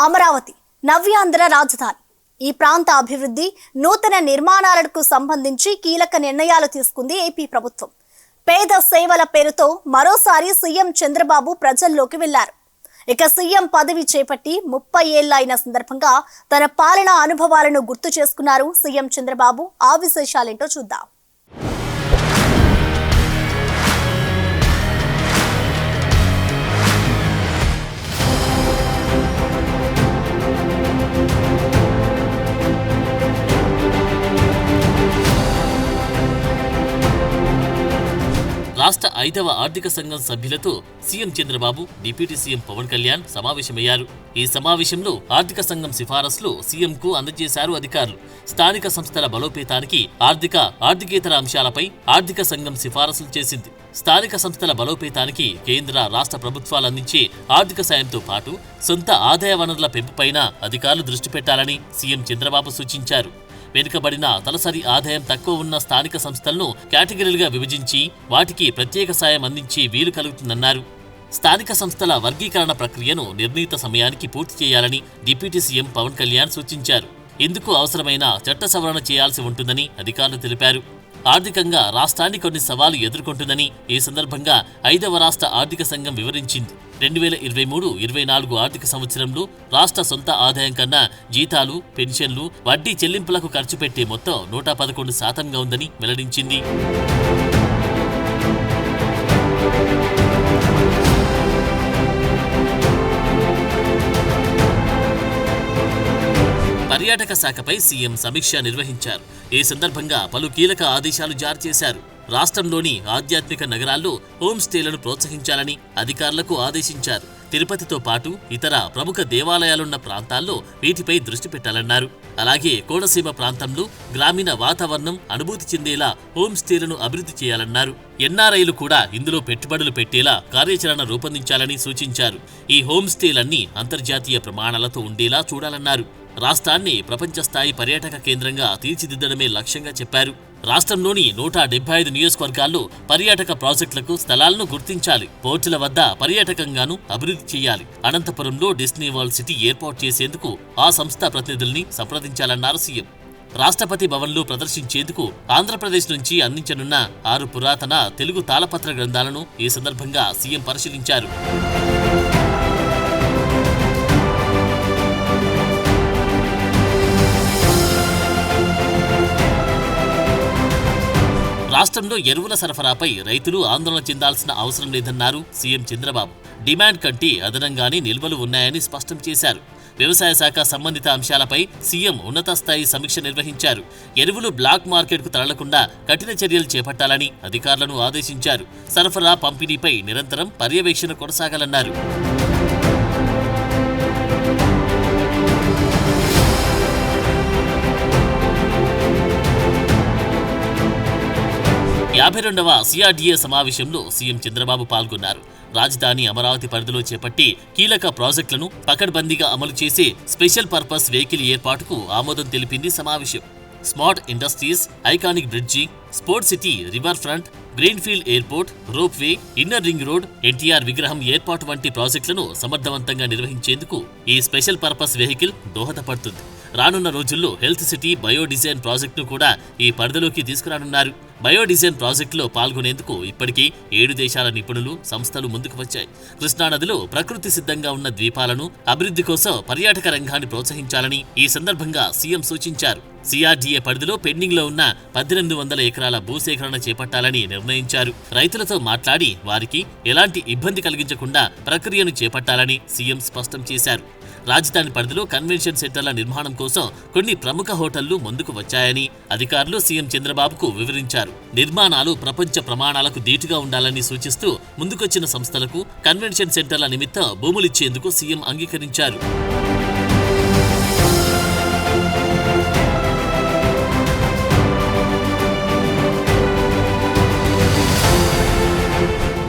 అమరావతి నవ్యాంధ్ర రాజధాని. ఈ ప్రాంత అభివృద్ధి, నూతన నిర్మాణాలకు సంబంధించి కీలక నిర్ణయాలు తీసుకుంది ఏపీ ప్రభుత్వం. పేద సేవల పేరుతో మరోసారి సీఎం చంద్రబాబు ప్రజల్లోకి వెళ్లారు. ఇక సీఎం పదవి చేపట్టి 30 ఏళ్ల అయిన సందర్భంగా తన పాలనా అనుభవాలను గుర్తు చేసుకున్నారు సీఎం చంద్రబాబు. ఆ విశేషాలేంటో చూద్దాం. రాష్ట్ర 5వ ఆర్థిక సంఘం సభ్యులతో CM Chandrababu, deputy CM Pawan Kalyan సమావేశమయ్యారు. ఈ సమావేశంలో ఆర్థిక సంఘం సిఫారసులు సీఎంకు అందజేశారు అధికారులు. స్థానిక సంస్థల బలోపేతానికి ఆర్థికేతర అంశాలపై ఆర్థిక సంఘం సిఫారసులు చేసింది. స్థానిక సంస్థల బలోపేతానికి కేంద్ర, రాష్ట్ర ప్రభుత్వాలు అందించే ఆర్థిక సాయంతో పాటు సొంత ఆదాయ వనరుల పెంపుపైన అధికారులు దృష్టి పెట్టాలని సీఎం చంద్రబాబు సూచించారు. వెనుకబడిన తలసరి ఆదాయం తక్కువ ఉన్న స్థానిక సంస్థలను కేటగిరీలుగా విభజించి వాటికి ప్రత్యేక సాయం అందించే వీలు కలుగుతుందన్నారు. స్థానిక సంస్థల వర్గీకరణ ప్రక్రియను నిర్ణీత సమయానికి పూర్తి చేయాలని డిప్యూటీ సీఎం పవన్ కళ్యాణ్ సూచించారు. ఇందుకు అవసరమైన చట్ట సవరణ చేయాల్సి ఉంటుందని అధికారులు తెలిపారు. ఆర్థికంగా రాష్ట్రాన్ని కొన్ని సవాలు ఎదుర్కొంటుందని ఈ సందర్భంగా 5వ రాష్ట్ర ఆర్థిక సంఘం వివరించింది. 2023-24 ఆర్థిక సంవత్సరంలో రాష్ట్ర సొంత ఆదాయం కన్నా జీతాలు, పెన్షన్లు, వడ్డీ చెల్లింపులకు ఖర్చు పెట్టే మొత్తం 111% ఉందని వెల్లడించింది. పర్యాటక శాఖపై సీఎం సమీక్ష నిర్వహించారు. ఈ సందర్భంగా పలు కీలక ఆదేశాలు జారీ చేశారు. రాష్ట్రంలోని ఆధ్యాత్మిక నగరాల్లో హోమ్ స్టేలను ప్రోత్సహించాలని అధికారులకు ఆదేశించారు. తిరుపతితో పాటు ఇతర ప్రముఖ దేవాలయాలున్న ప్రాంతాల్లో వీటిపై దృష్టి పెట్టాలన్నారు. అలాగే కోనసీమ ప్రాంతంలో గ్రామీణ వాతావరణం అనుభూతి చెందేలా హోమ్ స్టేలను అభివృద్ధి చేయాలన్నారు. ఎన్ఆర్ఐలు కూడా ఇందులో పెట్టుబడులు పెట్టేలా కార్యాచరణ రూపొందించాలని సూచించారు. ఈ హోమ్ స్టేలన్నీ అంతర్జాతీయ ప్రమాణాలతో ఉండేలా చూడాలన్నారు. రాష్ట్రాన్ని ప్రపంచ స్థాయి పర్యాటక కేంద్రంగా తీర్చిదిద్దడమే లక్ష్యంగా చెప్పారు. రాష్ట్రంలోని 175 నియోజకవర్గాల్లో పర్యాటక ప్రాజెక్టులకు స్థలాలను గుర్తించాలి. పోర్టుల వద్ద పర్యాటకంగాను అభివృద్ధి చేయాలి. అనంతపురంలో డిస్నీ వరల్డ్ సిటీ ఏర్పాటు చేసేందుకు ఆ సంస్థ ప్రతినిధుల్ని సంప్రదించాలన్నారు సీఎం. రాష్ట్రపతి భవన్లో ప్రదర్శించేందుకు ఆంధ్రప్రదేశ్ నుంచి అందించనున్న 6 పురాతన తెలుగు తాళపత్ర గ్రంథాలను ఈ సందర్భంగా సీఎం పరిశీలించారు. రాష్ట్రంలో ఎరువుల సరఫరాపై రైతులు ఆందోళన చెందాల్సిన అవసరం లేదన్నారు సీఎం చంద్రబాబు. డిమాండ్ కంటే అదనంగానే నిల్వలు ఉన్నాయని స్పష్టం చేశారు. వ్యవసాయ శాఖ సంబంధిత అంశాలపై సీఎం ఉన్నత స్థాయి సమీక్ష నిర్వహించారు. ఎరువులు బ్లాక్ మార్కెట్కు తరలకుండా కఠిన చర్యలు చేపట్టాలని అధికారులను ఆదేశించారు. సరఫరా, పంపిణీపై నిరంతరం పర్యవేక్షణ కొనసాగాలన్నారు. 52వ సిఆర్డీఏ సమావేశంలో సీఎం చంద్రబాబు పాల్గొన్నారు. రాజధాని అమరావతి పరిధిలో చేపట్టి కీలక ప్రాజెక్టులను పకడ్బందీగా అమలు చేసే స్పెషల్ పర్పస్ వెహికల్ ఏర్పాటుకు ఆమోదం తెలిపింది సమావేశం. Smart industries, iconic bridge, sports city river front, greenfield airport, rope way, inner ring road, NTR విగ్రహం ఏర్పాటు వంటి ప్రాజెక్టులను సమర్థవంతంగా నిర్వహించేందుకు ఈ స్పెషల్ పర్పస్ వెహికల్ దోహదపడుతుంది. రానున్న రోజుల్లో హెల్త్ సిటీ బయోడిజైన్ ప్రాజెక్టును కూడా ఈ పరిధిలోకి తీసుకురానున్నారు. బయోడిజైన్ ప్రాజెక్టులో పాల్గొనేందుకు ఇప్పటికే 7 దేశాల నిపుణులు, సంస్థలు ముందుకు వచ్చాయి. కృష్ణానదిలో ప్రకృతి సిద్ధంగా ఉన్న ద్వీపాలను అభివృద్ధి కోసం పర్యాటక రంగాన్ని ప్రోత్సహించాలని ఈ సందర్భంగా సీఎం సూచించారు. సిఆర్డీఏ పరిధిలో పెండింగ్ లో ఉన్న 1800 ఎకరాల భూసేకరణ చేపట్టాలని నిర్ణయించారు. రైతులతో మాట్లాడి వారికి ఎలాంటి ఇబ్బంది కలిగించకుండా ప్రక్రియను చేపట్టాలని సీఎం స్పష్టం చేశారు. రాజధాని పరిధిలో కన్వెన్షన్ సెంటర్ల నిర్మాణం కోసం కొన్ని ప్రముఖ హోటళ్లు ముందుకు వచ్చాయని అధికారులు సీఎం చంద్రబాబుకు వివరించారు. నిర్మాణాలు ప్రపంచ ప్రమాణాలకు దీటుగా ఉండాలని సూచిస్తూ ముందుకొచ్చిన సంస్థలకు కన్వెన్షన్ సెంటర్ల నిమిత్తం భూములిచ్చేందుకు సీఎం అంగీకరించారు.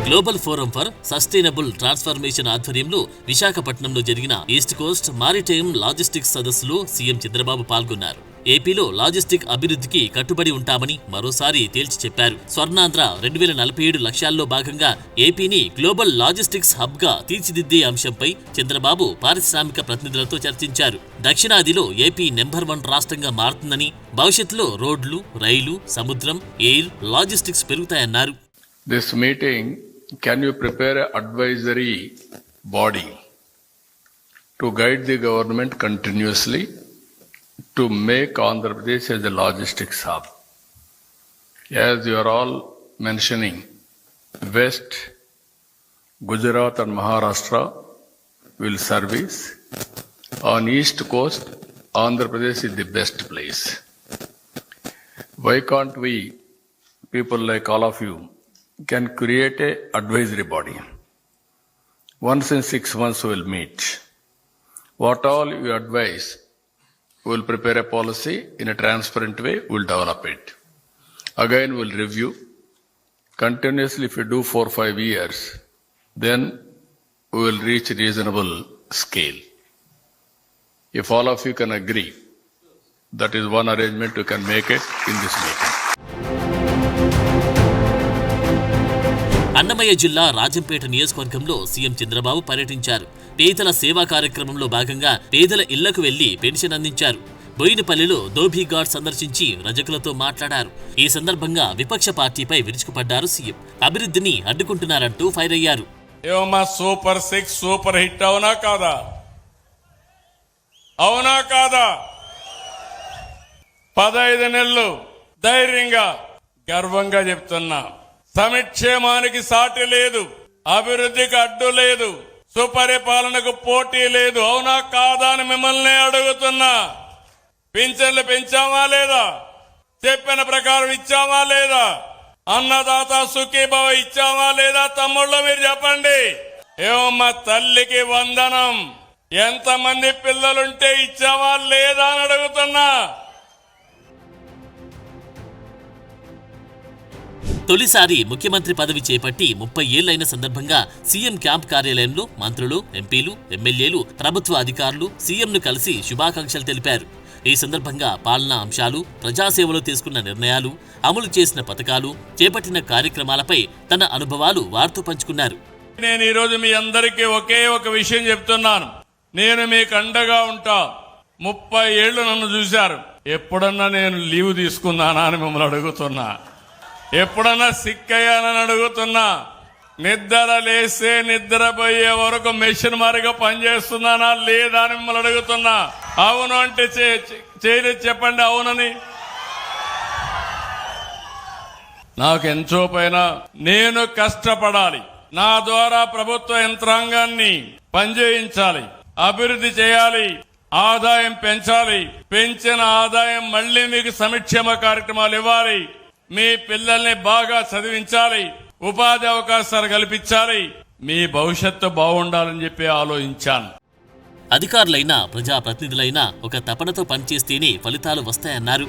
Global forum for sustainable transformation ఆధ్వర్యంలో విశాఖపట్నంలో జరిగిన ఈస్ట్ కోస్ట్ మారిటైమ్ లాజిస్టిక్స్ సదస్సులో సీఎం చంద్రబాబు పాల్గొన్నారు. ఏపీలో లాజిస్టిక్ అభివృద్ధికి కట్టుబడి ఉంటామని మరోసారి తేల్చి చెప్పారు. స్వర్ణాంధ్ర 2047 లక్ష్యాల్లో భాగంగా ఏపీని గ్లోబల్ లాజిస్టిక్స్ హబ్ గా తీర్చిదిద్దే అంశంపై చంద్రబాబు పారిశ్రామిక ప్రతినిధులతో చర్చించారు. దక్షిణాదిలో ఏపీ నెంబర్ 1 రాష్ట్రంగా మారుతుందని, భవిష్యత్తులో రోడ్లు, రైలు, సముద్రం, ఎయిర్, లాజిస్టిక్స్ పెరుగుతాయన్నారు. This meeting, can you prepare an advisory body to guide the government continuously to make Andhra Pradesh as a logistics hub? As you are all mentioning, West, Gujarat and Maharashtra will service. On East Coast, Andhra Pradesh is the best place. Why can't we, people like all of you, can create a advisory body? Once in 6 months we will meet. What all you advise, we will prepare a policy in a transparent way, we will develop it. Again we will review. Continuously if we do 4-5 years, then we will reach reasonable scale. If all of you can agree, that is one arrangement we can make it in this meeting. Annamayya జిల్లా రాజంపేట నియోజకవర్గంలో CM Chandrababu పర్యటించారు. పేదల సేవా కార్యక్రమంలో భాగంగా పేదల ఇళ్లకు వెళ్లి పెన్షన్ అందించారు. బోయినపల్లిలో ధోబీఘాట్ సందర్శించి రజకులతో మాట్లాడారు. ఈ సందర్భంగా విపక్ష పార్టీపై విరుచుకుపడ్డారు సీఎం. అభివృద్ధిని అడ్డుకుంటున్నారంటూ ఫైర్ అయ్యారు. ఏమమ్మా సూపర్ 6 సూపర్ హిట్ అవునా కాదా? అవునా కాదా? 15 నెలలు ధైర్యంగా గర్వంగా చెప్తున్నా, సంక్షేమానికి సాటి లేదు, అభివృద్ధికి అడ్డు లేదు, సుపరిపాలనకు పోటీ లేదు. అవునా కాదా అని మిమ్మల్ని అడుగుతున్నా. పింఛన్లు పెంచామా లేదా? చెప్పిన ప్రకారం ఇచ్చామా లేదా? అన్నదాత సుఖీభవ ఇచ్చామా లేదా? తమ్ముళ్ళు మీరు చెప్పండి. ఏమమ్మా తల్లికి వందనం ఎంతమంది పిల్లలుంటే ఇచ్చామా లేదా అని అడుగుతున్నా. తొలిసారి ముఖ్యమంత్రి పదవి చేపట్టి 30 ఏళ్లైన సందర్భంగా సీఎం క్యాంప్ కార్యాలయంలో మంత్రులు, ఎంపీలు, ఎమ్మెల్యేలు, ప్రభుత్వ అధికారులు సీఎంను కలిసి శుభాకాంక్షలు తెలిపారు. ఈ సందర్భంగా పాలనా అంశాలు, ప్రజాసేవలో తీసుకున్న నిర్ణయాలు, అమలు చేసిన పథకాలు, చేపట్టిన కార్యక్రమాలపై తన అనుభవాలు వారితో పంచుకున్నారు. నేను ఈరోజు మీ అందరికీ ఒకే ఒక విషయం చెప్తున్నాను. నేను మీకు అండగా ఉంటా. 30 ఏళ్లు నన్ను చూశారు. ఎప్పుడన్నా నేను లీవ్ తీసుకున్నానా అని మిమ్మల్ని అడుగుతున్నా. ఎప్పుడన్నా సిక్ అయ్యానని అడుగుతున్నా. నిద్ర లేస్తే నిద్రపోయే వరకు మెషిన్ మారిగా పనిచేస్తున్నానా లేదా అని మిమ్మల్ని అడుగుతున్నా. అవును అంటే చేయలేదు చెప్పండి అవునని. నాకు ఎంతో పైన నేను కష్టపడాలి. నా ద్వారా ప్రభుత్వ యంత్రాంగాన్ని పనిచేయించాలి, అభివృద్ధి చేయాలి, ఆదాయం పెంచాలి. పెంచిన ఆదాయం మళ్లీ మీకు సంక్షేమ కార్యక్రమాలు ఇవ్వాలి, మీ పిల్లల్ని బాగా చదివించాలి, ఉపాధి అవకాశాలు కల్పించాలి, మీ భవిష్యత్తు బాగుండాలని చెప్పి ఆలోచించాను. అధికారులైనా ప్రజాప్రతినిధులైనా ఒక తపనతో పనిచేస్తేనే ఫలితాలు వస్తాయన్నారు.